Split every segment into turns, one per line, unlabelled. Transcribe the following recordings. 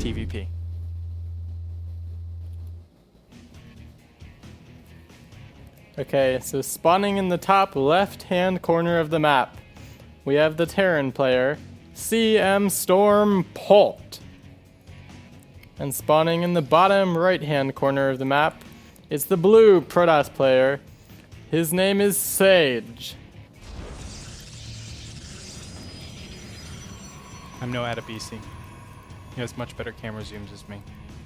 TVP.
Okay, so spawning in the top left-hand corner of the map, we have the Terran player, CM Storm Polt. And spawning in the bottom right-hand corner of the map is the blue Protoss player. His name is Sage.
I'm no Adebisi. He has much better camera zooms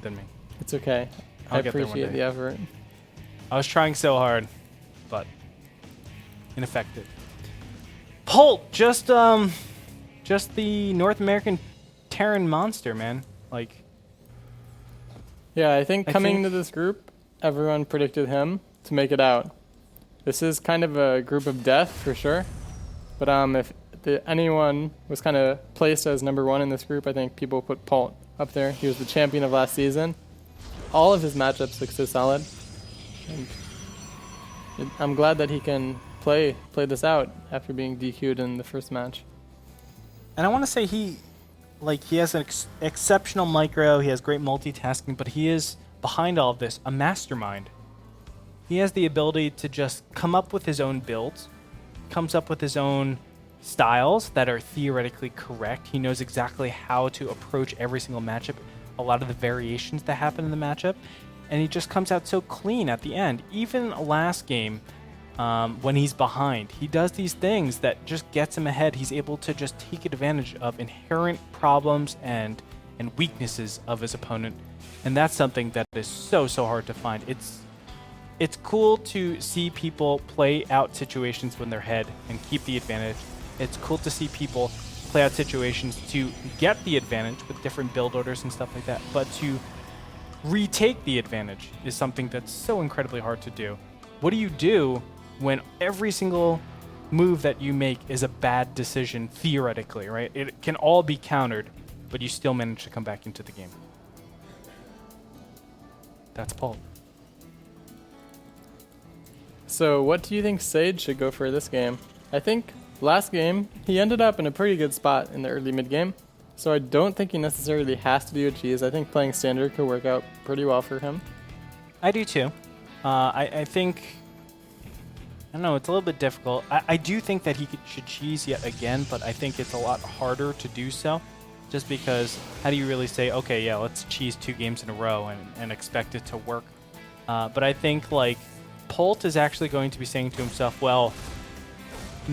than me.
It's okay. I
I'll get there one
appreciate
day.
the effort.
I was trying so hard, but ineffective. Polt, just the North American Terran monster, man. Like,
Yeah, I think coming into this group, everyone predicted him to make it out. This is kind of a group of death for sure. But if anyone was kind of placed as number one in this group, I think people put Polt up there. He was the champion of last season. All of his matchups look so solid. And I'm glad that he can play this out after being DQ'd in the first match.
and I want to say he has an exceptional micro. He has great multitasking, but he is behind all of this a mastermind. He has the ability to just come up with his own builds, comes up with his own styles that are theoretically correct. He knows exactly how to approach every single matchup, a lot of the variations that happen in the matchup, and he just comes out so clean at the end. Even last game, when he's behind, he does these things that just gets him ahead. He's able to just take advantage of inherent problems and weaknesses of his opponent, and that's something that is so hard to find. It's cool to see people play out situations when they're ahead and keep the advantage. It's cool to see people play out situations to get the advantage with different build orders and stuff like that, but to retake the advantage is something that's so incredibly hard to do. What do you do when every single move that you make is a bad decision, theoretically, right? It can all be countered, but you still manage to come back into the game. That's Polt.
So what do you think Sage should go for this game? I think last game, he ended up in a pretty good spot in the early mid-game, so I don't think he necessarily has to do a cheese. I think playing standard could work out pretty well for him.
I do too. I think, I don't know, it's a little bit difficult. I do think that he should cheese yet again, but I think it's a lot harder to do so, just because how do you really say, okay, yeah, let's cheese 2 games in a row and expect it to work? But I think, like, Polt is actually going to be saying to himself, well,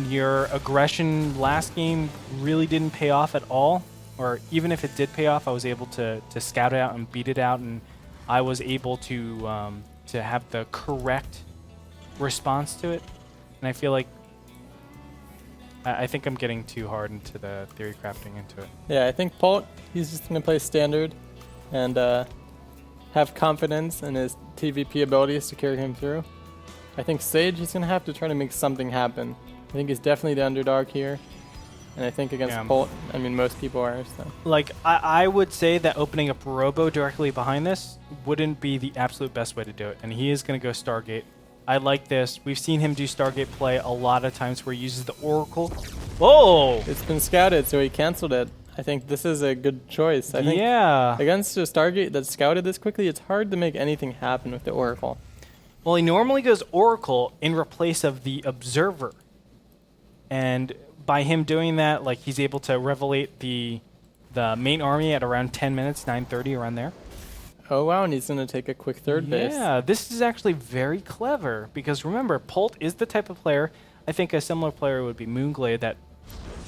your aggression last game really didn't pay off at all, or even if it did pay off, I was able to scout it out and beat it out, and I was able to have the correct response to it. And I feel like I think I'm getting too hard into the theory crafting into it.
Yeah, I think Polt, he's just going to play standard and have confidence in his TVP abilities to carry him through. I think Sage, he's going to have to try to make something happen. I think he's definitely the underdog here. And I think against Polt, I mean, most people are. So.
Like, I would say that opening up Robo directly behind this wouldn't be the absolute best way to do it. And he is going to go Stargate. I like this. We've seen him do Stargate play a lot of times where he uses the Oracle. Whoa!
It's been scouted, so he canceled it. I think this is a good choice. I think against a Stargate that's scouted this quickly, it's hard to make anything happen with the Oracle.
Well, he normally goes Oracle in replace of the Observer. And by him doing that, like, he's able to revelate the main army at around 10 minutes, 9:30, around there.
Oh, wow, and he's going to take a quick third base.
Yeah, this is actually very clever, because remember, Polt is the type of player, I think a similar player would be Moonglade, that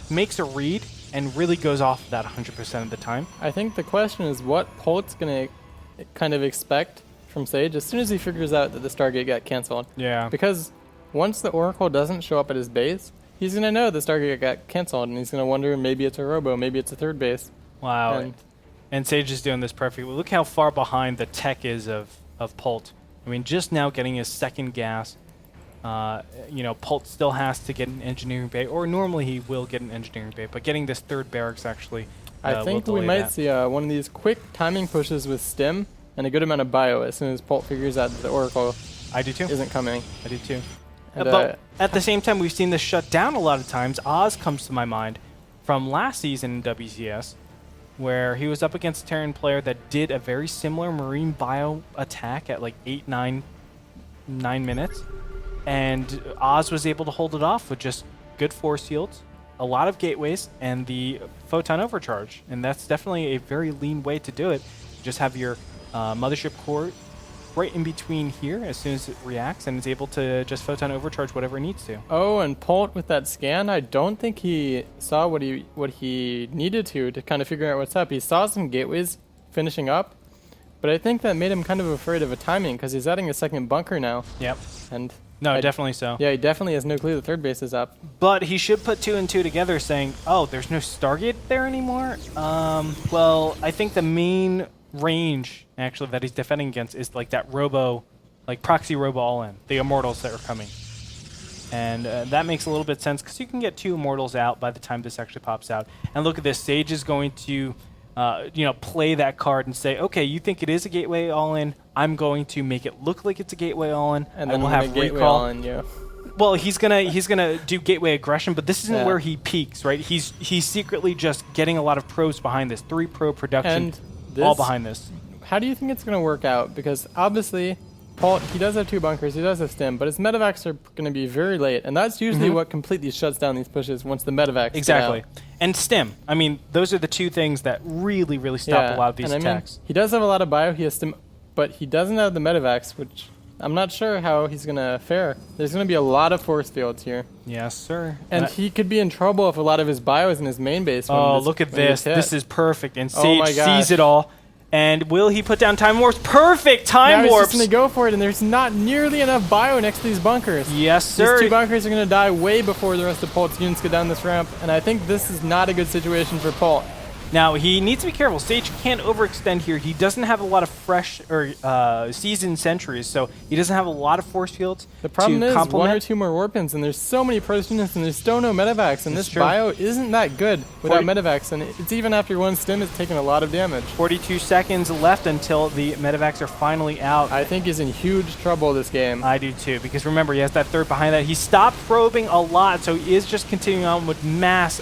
makes a read and really goes off that 100% of the time.
I think the question is what Polt's going to kind of expect from Sage as soon as he figures out that the Stargate got canceled.
Yeah.
Because once the Oracle doesn't show up at his base, he's going to know the Stargate got canceled, and he's going to wonder maybe it's a Robo, maybe it's a third base.
Wow. And Sage is doing this perfectly. Look how far behind the tech is of Polt. I mean, just now getting his second gas. Polt still has to get an engineering bay, or normally he will get an engineering bay, but getting this third barracks actually
I think we might see one of these quick timing pushes with Stim and a good amount of bio as soon as Polt figures out that the Oracle isn't coming.
I do too.
And,
but at the same time, we've seen this shut down a lot of times. Oz comes to my mind from last season in WCS, where he was up against a Terran player that did a very similar Marine bio attack at like 9 minutes. And Oz was able to hold it off with just good force fields, a lot of gateways, and the photon overcharge. And that's definitely a very lean way to do it. Just have your mothership core right in between here as soon as it reacts, and is able to just photon overcharge whatever it needs to.
Oh, and Polt with that scan, I don't think he saw what he needed to kind of figure out what's up. He saw some gateways finishing up, but I think that made him kind of afraid of a timing because he's adding a second bunker now.
Yep.
And
no, definitely so.
Yeah, he definitely has no clue the third base is up.
But he should put 2 and 2 together saying, oh, there's no Stargate there anymore? Well, I think the main range, actually, that he's defending against is like that proxy robo all-in, the Immortals that are coming. And that makes a little bit of sense because you can get 2 Immortals out by the time this actually pops out. And look at this, Sage is going to play that card and say, okay, you think it is a gateway all-in, I'm going to make it look like it's a gateway all-in,
and then
we'll have
gateway
recall.
all-in, yeah.
Well, he's gonna do gateway aggression, but this isn't
Yeah.
where he peaks, right? He's secretly just getting a lot of probes behind this, 3 probe production,
And this,
all behind this.
How do you think it's going to work out? Because obviously, Polt, he does have 2 bunkers, he does have stim, but his medevacs are going to be very late, and that's usually what completely shuts down these pushes once the medevacs
Exactly.
get out.
And stim. I mean, those are the 2 things that really, really stop a lot of these
and
attacks.
I mean, he does have a lot of bio, he has stim, but he doesn't have the medevacs, which I'm not sure how he's going to fare. There's going to be a lot of force fields here.
Yes, sir.
And he could be in trouble if a lot of his bio is in his main base.
Oh, look at this. This is perfect. And Sage
my gosh.
sees it all. And will he put down time warps? Perfect time
now
warps.
He's just going to go for it, and there's not nearly enough bio next to these bunkers.
Yes, sir.
These 2 bunkers are going to die way before the rest of Polt's units get down this ramp, and I think this is not a good situation for Polt.
Now, he needs to be careful. Sage can't overextend here. He doesn't have a lot of fresh or seasoned sentries, so he doesn't have a lot of force fields.
The problem is
complement.
1 or 2 more warpins, and there's so many Protoss units, and there's still no medevacs, and
That's
this
true.
bio isn't that good without medevacs, and it's even after 1 stim, it's taking a lot of damage.
42 seconds left until the medevacs are finally out.
I think he's in huge trouble this game.
I do too, because remember, he has that third behind that. He stopped probing a lot, so he is just continuing on with mass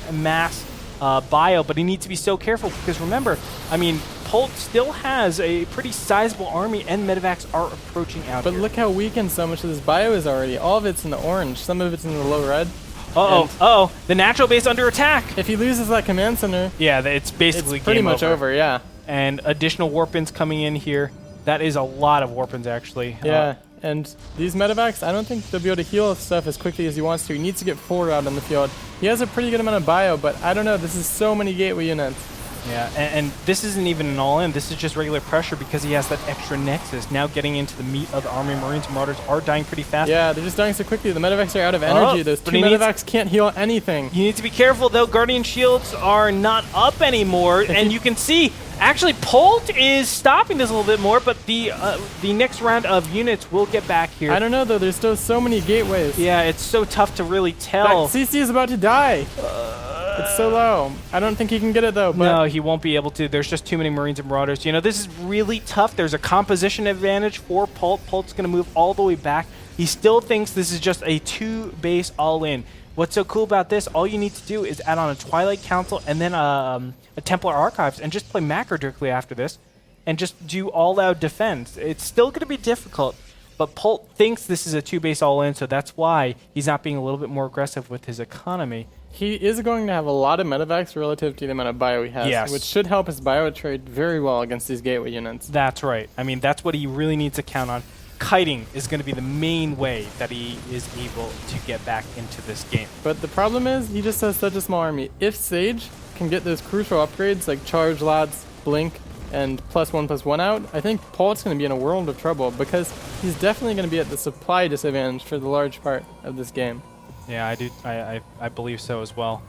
bio, but he needs to be so careful because remember, I mean, Polt still has a pretty sizable army and medevacs are approaching out
But
here.
look how weakened so much of this bio is already. All of it's in the orange, some of it's in the low red.
Uh-oh, the natural base under attack.
If he loses that command center,
Yeah, it's basically
it's pretty
game
much over, yeah.
And additional warpins coming in here. That is a lot of warpins, actually.
Yeah, and these medevacs, I don't think they'll be able to heal stuff as quickly as he wants to. He needs to get 4 out on the field. He has a pretty good amount of bio, but I don't know, this is so many gateway units.
Yeah, and this isn't even an all-in. This is just regular pressure because he has that extra nexus. Now getting into the meat of the army, Marines and Marauders are dying pretty fast.
Yeah, they're just dying so quickly. The medevacs are out of energy. Those 2 medevacs can't heal anything.
You need to be careful, though. Guardian shields are not up anymore, and you can see, actually, Polt is stopping this a little bit more, but the next round of units will get back here.
I don't know, though. There's still so many gateways.
Yeah, it's so tough to really tell.
That CC is about to die. It's so low. I don't think he can get it, though. But
No, he won't be able to. There's just too many Marines and Marauders. You know, this is really tough. There's a composition advantage for Polt. Polt's going to move all the way back. He still thinks this is just a 2-base all-in. What's so cool about this, all you need to do is add on a Twilight Council and then a Templar Archives and just play macro directly after this and just do all-out defense. It's still going to be difficult, but Polt thinks this is a 2-base all-in, so that's why he's not being a little bit more aggressive with his economy.
he is going to have a lot of medevacs relative to the amount of bio he has,
Yes.
which should help his bio trade very well against these gateway units.
That's right. I mean, that's what he really needs to count on. Kiting is going to be the main way that he is able to get back into this game.
But the problem is, he just has such a small army. If Sage can get those crucial upgrades like Charge Lots, Blink, and +1/+1 out, I think Polt's going to be in a world of trouble because he's definitely going to be at the supply disadvantage for the large part of this game.
Yeah, I do. I believe so as well.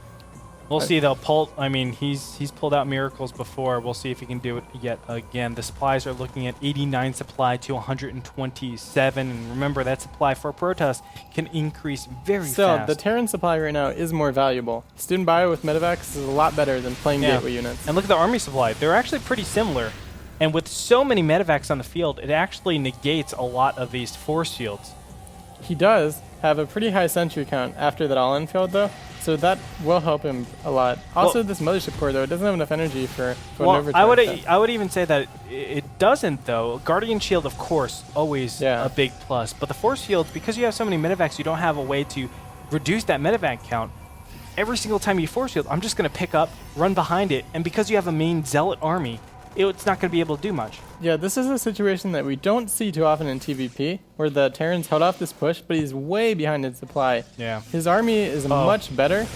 We'll see though. Polt, I mean, he's pulled out miracles before. We'll see if he can do it yet again. The supplies are looking at 89 supply to 127, and remember that supply for Protoss can increase very
Still,
fast.
the Terran supply right now is more valuable. Student bio with medevacs is a lot better than playing gateway units.
And look at the army supply. They're actually pretty similar. And with so many medevacs on the field, it actually negates a lot of these force fields.
He does, have a pretty high sentry count after that all-in failed, though, so that will help him a lot. Also, this mothership core, though, it doesn't have enough energy for an overcharge.
I would even say that it doesn't, though. Guardian Shield, of course, always a big plus. But the Force Fields, because you have so many medevacs, you don't have a way to reduce that medevac count. Every single time you Force Field, I'm just going to pick up, run behind it, and because you have a main Zealot army, it's not going to be able to do much.
Yeah, this is a situation that we don't see too often in TVP, where the Terran's held off this push, but he's way behind in supply.
Yeah.
His army is much better,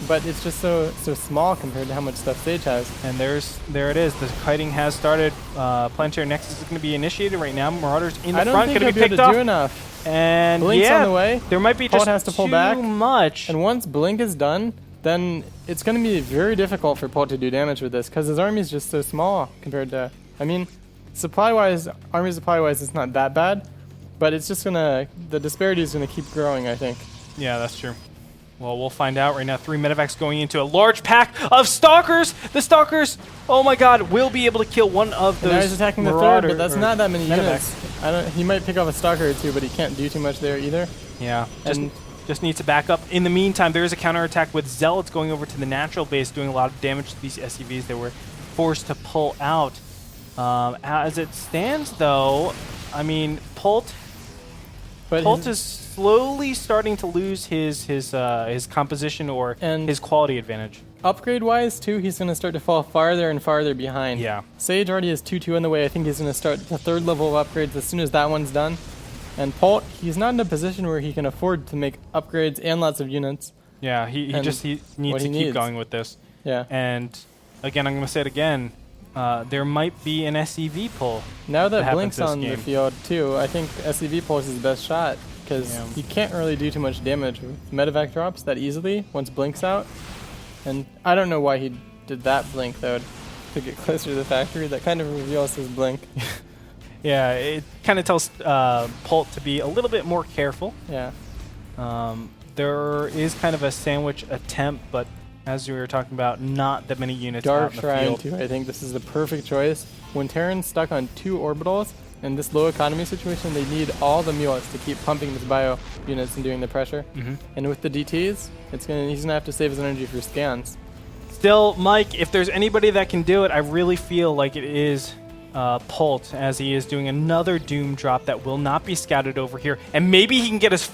but it's just so small compared to how much stuff Sage has.
And there it is. The kiting has started. Planetary Nexus is going to be initiated right now. Marauders in the front, going to be picked
off.
Do
enough.
And
Blink's on the way.
There might be
Polt
just
has to pull back.
too much.
And once Blink is done, then it's going to be very difficult for Polt to do damage with this, because his army is just so small compared to... I mean, supply-wise, army supply-wise, it's not that bad, but it's just gonna, the disparity is gonna keep growing, I think.
Yeah, that's true. Well, we'll find out right now. 3 medevacs going into a large pack of Stalkers. The Stalkers, oh my god, will be able to kill one of those.
And now he's attacking the third, but that's not that many units. He might pick off a Stalker or two, but he can't do too much there either.
Yeah, just needs to back up. In the meantime, there is a counterattack with Zealots going over to the natural base, doing a lot of damage to these SCVs that were forced to pull out. As it stands, though, I mean, Polt is slowly starting to lose his composition or his quality advantage.
Upgrade-wise, too, he's going to start to fall farther and farther behind.
Yeah.
Sage already has 2-2 on the way. I think he's going to start the 3rd level of upgrades as soon as that one's done. And Polt, he's not in a position where he can afford to make upgrades and lots of units.
Yeah, he needs to keep going with this.
Yeah.
And again, I'm going to say it again. There might be an SCV pull.
Now that Blink's on the field, too, I think SCV pull is his best shot, because he can't really do too much damage with medevac drops that easily once Blink's out. And I don't know why he did that Blink, though, to get closer to the factory. That kind of reveals his Blink.
Yeah, it kind of tells Polt to be a little bit more careful.
Yeah.
There is kind of a sandwich attempt, but as we were talking about, not that many units out in the field.
Too. I think this is the perfect choice. When Terran's stuck on 2 orbitals, in this low economy situation, they need all the mules to keep pumping this bio units and doing the pressure. And with the DTs, he's gonna have to save his energy for scans.
Still, Mike, if there's anybody that can do it, I really feel like it is Polt, as he is doing another Doom drop that will not be scouted over here. And maybe he can get his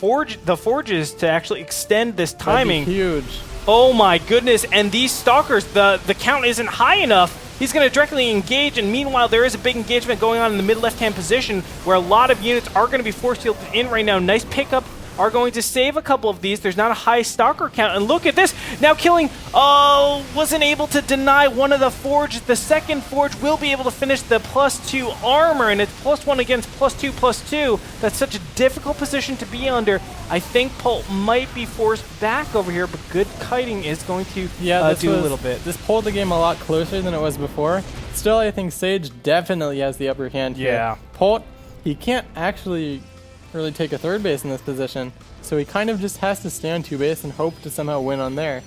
the forges to actually extend this timing.
That'd be huge.
Oh my goodness, and these Stalkers, the count isn't high enough. He's going to directly engage, and meanwhile there is a big engagement going on in the mid left-hand position where a lot of units are going to be force fielded in right now. Nice pickup. Are going to save a couple of these. There's not a high Stalker count, and look at this. Now killing, wasn't able to deny one of the Forge. The second Forge will be able to finish the +2 armor, and it's +1 against +2/+2. That's such a difficult position to be under. I think Polt might be forced back over here, but good kiting is going to do a little bit.
This pulled the game a lot closer than it was before. Still, I think Sage definitely has the upper hand here.
Yeah.
Polt, he can't actually really take a 3rd base in this position, so he kind of just has to stay on 2 base and hope to somehow win on there.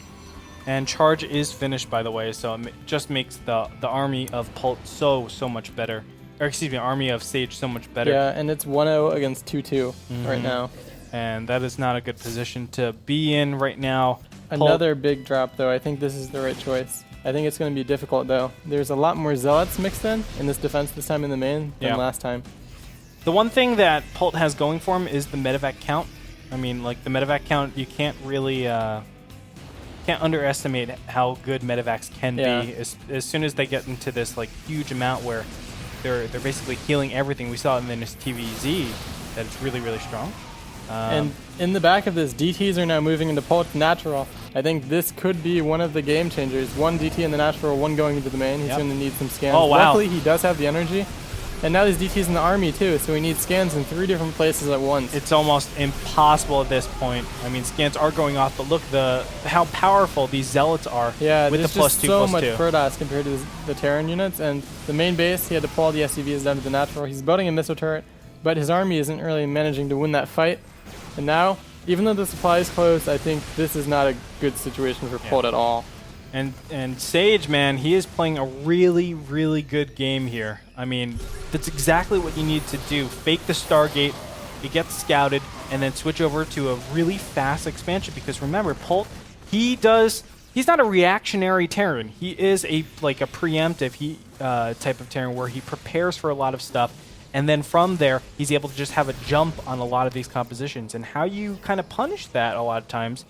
And charge is finished, by the way, so it just makes the army of Polt so much better. Or excuse me, army of Sage so much better.
Yeah, and it's 1-0 against 2-2 right now.
And that is not a good position to be in right now.
Another big drop, though. I think this is the right choice. I think it's going to be difficult, though. There's a lot more Zealots mixed in this defense this time in the main than last time.
The one thing that Polt has going for him is the medevac count. I mean, like, the medevac count, you can't really can't underestimate how good medevacs can be. As soon as they get into this like huge amount where they're basically healing everything. We saw it in this TVZ that it's really strong.
And in the back of this, DTs are now moving into Polt natural. I think this could be one of the game changers. 1 DT in the natural, 1 going into the main. He's going to need some scans.
Oh, wow.
Luckily, he does have the energy. And now there's DTs in the army too, so we need scans in 3 different places at once.
It's almost impossible at this point. I mean, scans are going off, but look how powerful these Zealots are.
Yeah,
with
there's
the
just so much
+2/+2.
Protoss compared to the Terran units, and the main base, he had to pull all the SCVs down to the natural. He's building a missile turret, but his army isn't really managing to win that fight. And now, even though the supply is close, I think this is not a good situation for Polt at all.
And Sage, man, he is playing a really good game here. I mean, that's exactly what you need to do. Fake the Stargate, it gets scouted, and then switch over to a really fast expansion. Because remember, Polt, he's not a reactionary Terran. He is a preemptive type of Terran where he prepares for a lot of stuff, and then from there he's able to just have a jump on a lot of these compositions. And how you kind of punish that a lot of times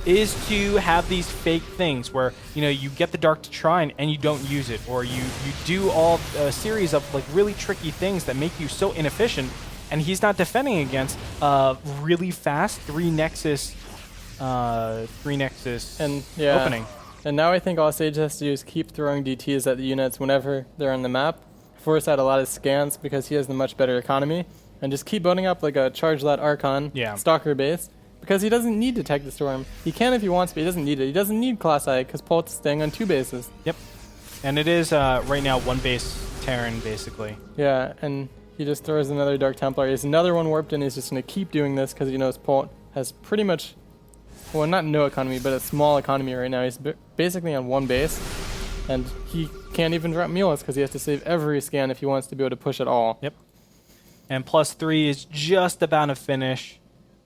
is to have these fake things where you get the Dark to Shrine and you don't use it, or you do all a series of like really tricky things that make you so inefficient. And he's not defending against really fast 3 Nexus opening.
And now I think all Sage has to do is keep throwing DTs at the units whenever they're on the map, force out a lot of scans because he has the much better economy, and just keep building up like a Charge-Lot Archon Stalker base, because he doesn't need to Tech the Storm. He can if he wants, but he doesn't need it. He doesn't need Colossi because Polt's staying on 2 bases.
Yep. And it is right now 1 base Terran, basically.
Yeah, and he just throws another Dark Templar. He has another one warped in. He's just going to keep doing this because he knows Polt has pretty much, well, not no economy, but a small economy right now. He's basically on 1 base, and he can't even drop Mulas because he has to save every scan if he wants to be able to push at all.
Yep. And +3 is just about to finish.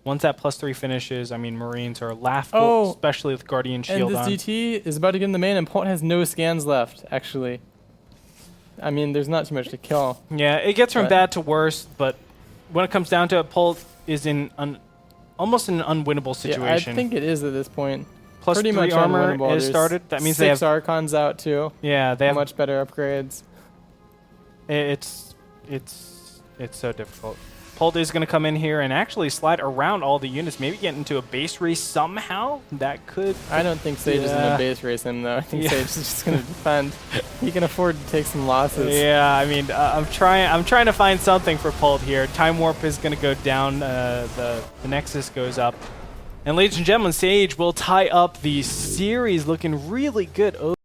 Once that +3 finishes, I mean, Marines are laughable, especially with Guardian Shield on.
And this DT is about to get in the main, and Polt has no scans left, actually. I mean, there's not too much to kill.
Yeah, it gets from bad to worse, but when it comes down to it, Polt is in almost an unwinnable situation.
Yeah, I think it is at this point.
Plus
pretty
3
much
armor
unwinnable.
is started. That means
6
they have
Archons out too.
Yeah, they have
much better upgrades.
It's so difficult. Polt is going to come in here and actually slide around all the units, maybe get into a base race somehow. That could...
I don't think Sage is going to base race him, though. I think Sage is just going to defend. He can afford to take some losses.
Yeah, I mean, I'm trying to find something for Polt here. Time Warp is going to go down. The Nexus goes up. And ladies and gentlemen, Sage will tie up the series looking really good.